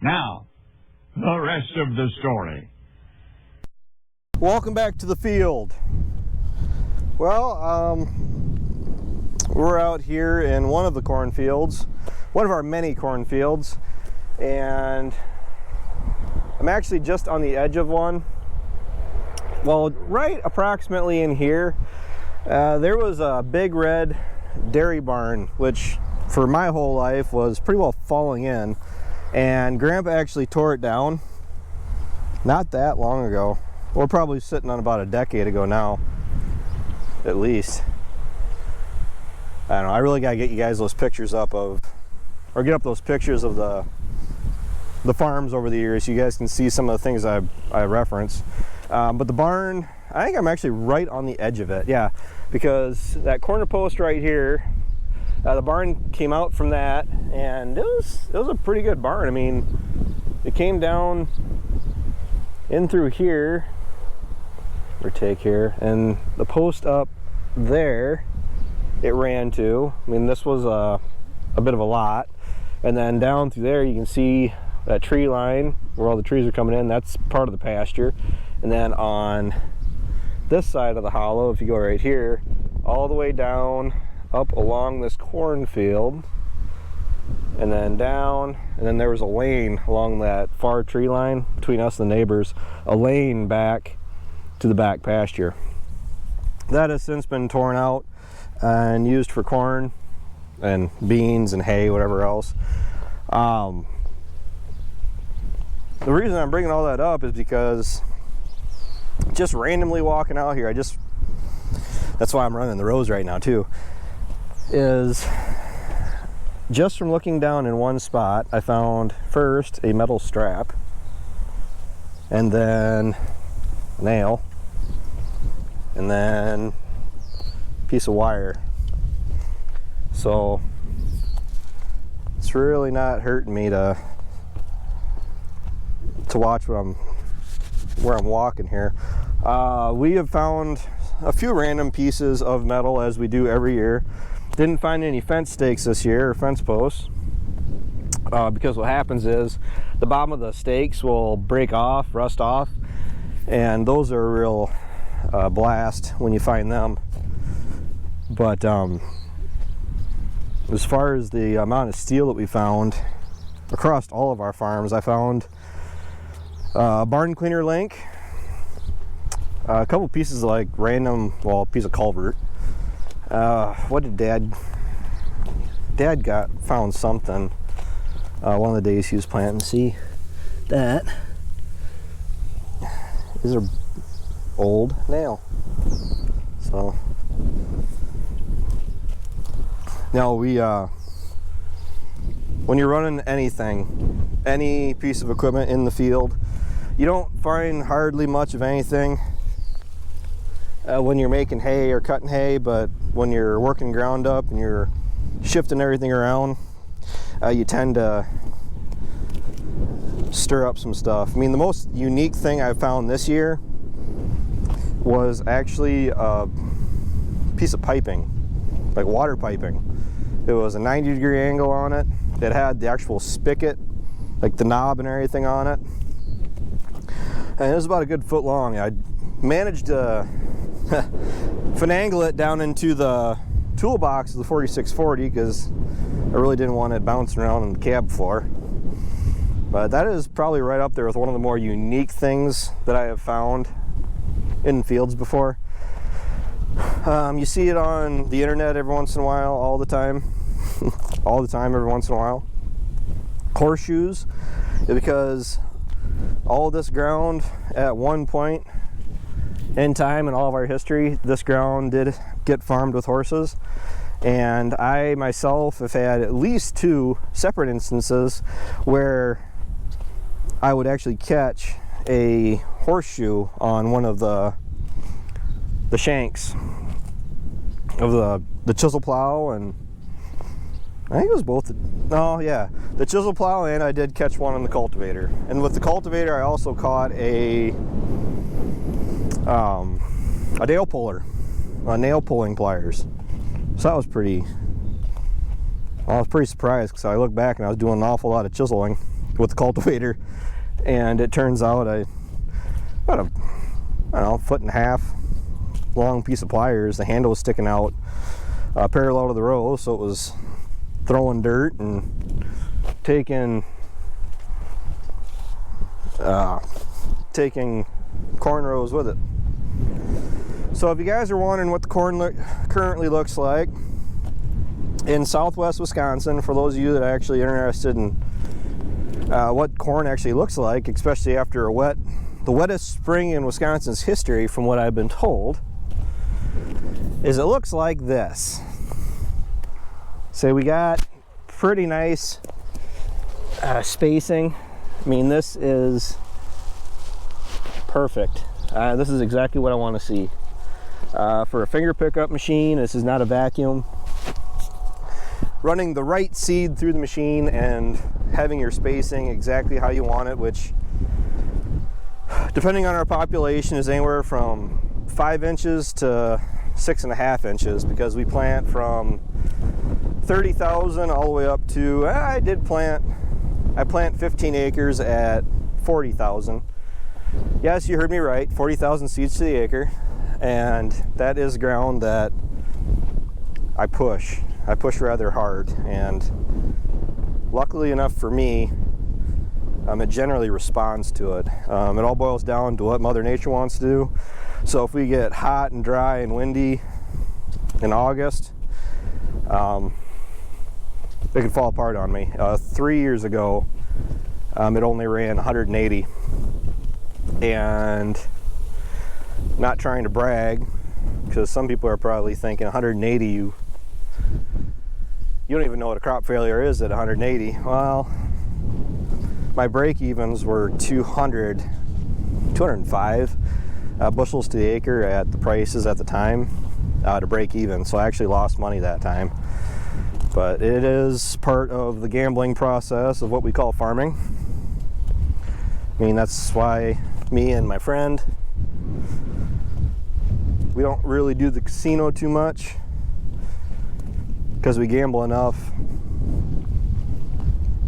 Now, the rest of the story. Welcome back to the field. Well, we're out here in one of the cornfields, one of our many cornfields, and I'm actually just on the edge of one. Well, right approximately in here, there was a big red dairy barn, which for my whole life was pretty well falling in, and Grandpa actually tore it down not that long ago. We're probably sitting on about a decade ago now, at least. I don't know, I really gotta get you guys those pictures up of, or get up those pictures of the farms over the years so you guys can see some of the things I reference. But the barn, I think I'm actually right on the edge of it, yeah, because that corner post right here, the barn came out from that, and it was a pretty good barn. I mean, it came down in through here, or take here, and the post up there it ran to. I mean, this was a bit of a lot, and then down through there you can see that tree line where all the trees are coming in. That's part of the pasture. And then on this side of the hollow, if you go right here, all the way down up along this cornfield, and then down, and then there was a lane along that far tree line between us and the neighbors, a lane back to the back pasture. That has since been torn out and used for corn and beans and hay, whatever else. The reason I'm bringing all that up is because just randomly walking out here, that's why I'm running the rows right now too, is just from looking down in one spot, I found first a metal strap, and then a nail, and then a piece of wire. So it's really not hurting me to watch where I'm walking here. We have found a few random pieces of metal, as we do every year. Didn't find any fence stakes this year, or fence posts, because what happens is the bottom of the stakes will break off, rust off, and those are a real blast when you find them. But as far as the amount of steel that we found across all of our farms, I found a barn cleaner link, a couple pieces of like random, well, a piece of culvert. What did Dad found something one of the days he was planting. See, that is an old nail. So now when you're running anything, any piece of equipment in the field, you don't find hardly much of anything when you're making hay or cutting hay, but when you're working ground up and you're shifting everything around, you tend to stir up some stuff. I mean, the most unique thing I found this year was actually a piece of piping, like water piping. It was a 90-degree angle on it. It had the actual spigot, like the knob and everything on it. And it was about a good foot long. I managed to finagle it down into the toolbox of the 4640 because I really didn't want it bouncing around on the cab floor. But that is probably right up there with one of the more unique things that I have found in fields before. You see it on the internet every once in a while, all the time. All the time, every once in a while. Horseshoes, because all this ground at one point in time in all of our history, this ground did get farmed with horses. And I myself have had at least 2 separate instances where I would actually catch a horseshoe on one of the shanks of the chisel plow, and I think it was both. Oh yeah, the chisel plow, and I did catch one on the cultivator. And with the cultivator, I also caught a nail puller, nail pulling pliers. So that was pretty. I was pretty surprised because I looked back and I was doing an awful lot of chiseling with the cultivator, and it turns out about a, I don't know, 1.5 foot long piece of pliers. The handle was sticking out parallel to the row, so it was throwing dirt and taking corn rows with it. So if you guys are wondering what the corn currently looks like in southwest Wisconsin, for those of you that are actually interested in what corn actually looks like, especially after the wettest spring in Wisconsin's history, from what I've been told, is it looks like this. So we got pretty nice spacing. I mean, this is perfect. This is exactly what I want to see. For a finger pickup machine, this is not a vacuum. Running the right seed through the machine and having your spacing exactly how you want it, which, depending on our population, is anywhere from 5 inches to 6.5 inches, because we plant from 30,000 all the way up to, I plant 15 acres at 40,000. Yes, you heard me right, 40,000 seeds to the acre, and that is ground that I push rather hard, and luckily enough for me, it generally responds to it. It all boils down to what Mother Nature wants to do. So if we get hot and dry and windy in August, it could fall apart on me. 3 years ago, it only ran 180, and not trying to brag, because some people are probably thinking 180, you don't even know what a crop failure is at 180. Well, my break-evens were 205 bushels to the acre at the prices at the time to break even, so I actually lost money that time. But it is part of the gambling process of what we call farming. I mean, that's why me and my friend, we don't really do the casino too much, because we gamble enough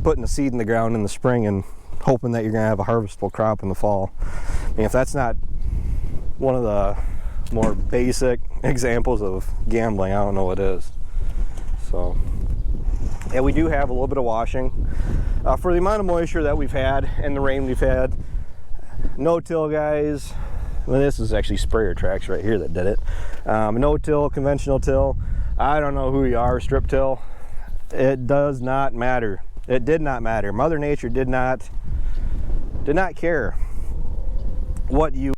putting a seed in the ground in the spring and hoping that you're going to have a harvestable crop in the fall. I mean, if that's not one of the more basic examples of gambling, I don't know what is. So, yeah, we do have a little bit of washing. For the amount of moisture that we've had and the rain we've had, no-till guys, well, this is actually sprayer tracks right here that did it. No-till, conventional till, I don't know who you are, strip till, it does not matter. It did not matter. Mother Nature did not care what your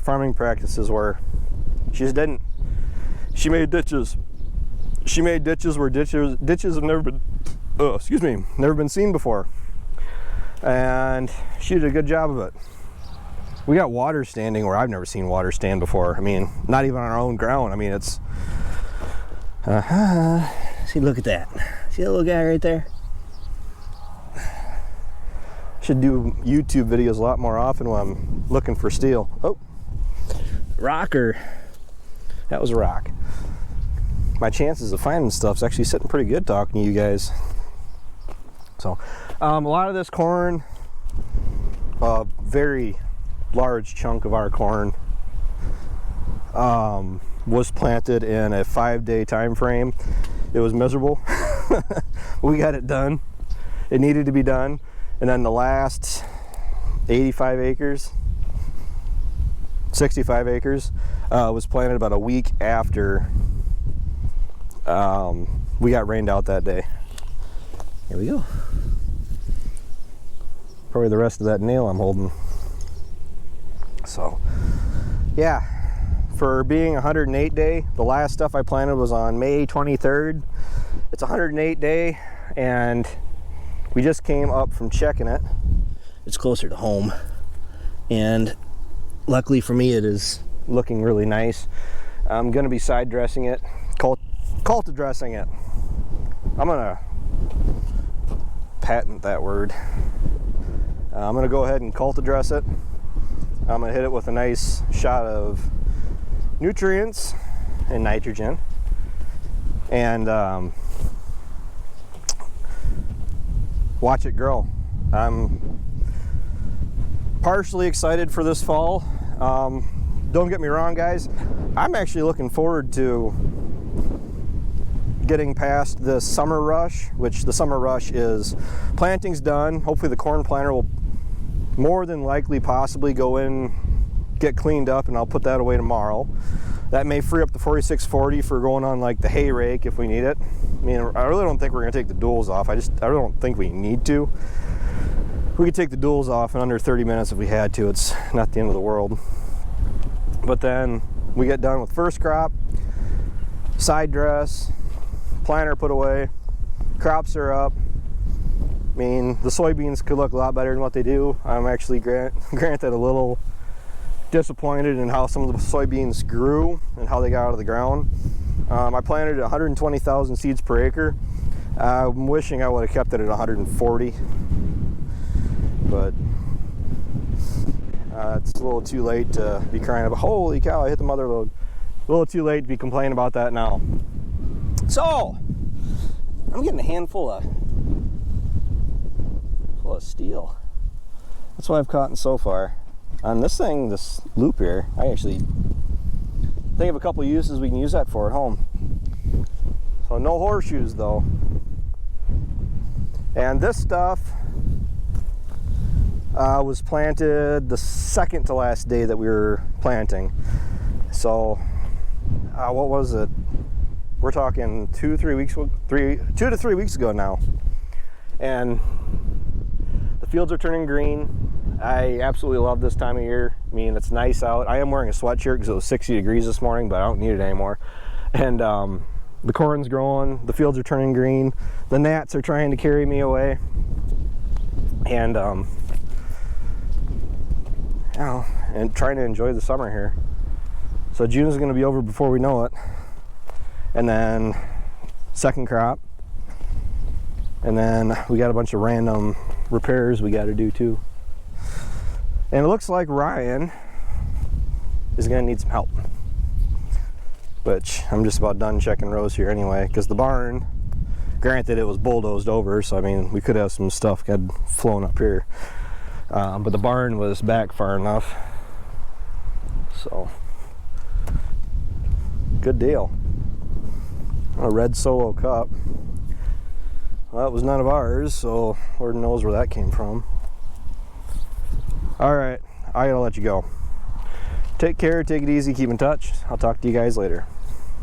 farming practices were. She just didn't. She made ditches. She made ditches where ditches have never been, never been seen before. And she did a good job of it. We got water standing where I've never seen water stand before. I mean, not even on our own ground. I mean, it's, see, look at that. See that little guy right there? Should do YouTube videos a lot more often when I'm looking for steel. Oh, rocker. That was a rock. My chances of finding stuff's actually sitting pretty good talking to you guys. So, a lot of this corn, a very large chunk of our corn, was planted in a 5-day time frame. It was miserable. We got it done. It needed to be done. And then the last 65 acres was planted about a week after we got rained out that day. Here we go. Probably the rest of that nail I'm holding. So, yeah, for being 108 day, the last stuff I planted was on May 23rd. It's 108 day, and we just came up from checking it. It's closer to home, and luckily for me, it is looking really nice. I'm gonna be side dressing it, culti dressing it. I'm gonna patent that word. I'm gonna go ahead and culti dress it. I'm gonna hit it with a nice shot of nutrients and nitrogen, and watch it grow. I'm partially excited for this fall. Don't get me wrong, guys. I'm actually looking forward to getting past the summer rush, which the summer rush is planting's done. Hopefully the corn planter will more than likely possibly go in, get cleaned up, and I'll put that away tomorrow. That may free up the 4640 for going on like the hay rake if we need it. I mean, I really don't think we're gonna take the duals off. I really don't think we need to. We could take the duals off in under 30 minutes if we had to. It's not the end of the world. But then we get done with first crop, side dress, planter put away, crops are up. I mean, the soybeans could look a lot better than what they do. I'm actually granted a little disappointed in how some of the soybeans grew and how they got out of the ground. I planted 120,000 seeds per acre. I'm wishing I would have kept it at 140, but it's a little too late to be crying about, holy cow, I hit the mother load. A little too late to be complaining about that now. So, I'm getting a handful full of steel. That's what I've caught so far. On this thing, this loop here, I actually think of a couple uses we can use that for at home. So no horseshoes though. And this stuff was planted the second to last day that we were planting. So what was it? We're talking 2 to 3 weeks ago now. And the fields are turning green. I absolutely love this time of year. I mean, it's nice out. I am wearing a sweatshirt because it was 60 degrees this morning, but I don't need it anymore. And the corn's growing, the fields are turning green, the gnats are trying to carry me away, and and trying to enjoy the summer here. So June is going to be over before we know it, and then second crop, and then we got a bunch of random repairs we got to do too. And it looks like Ryan is going to need some help, which I'm just about done checking rows here anyway, because the barn, granted it was bulldozed over, so I mean we could have some stuff had flown up here, but the barn was back far enough, so good deal. A red Solo cup. Well, that was none of ours, so Lord knows where that came from. All right, I gotta let you go. Take care, take it easy, keep in touch. I'll talk to you guys later.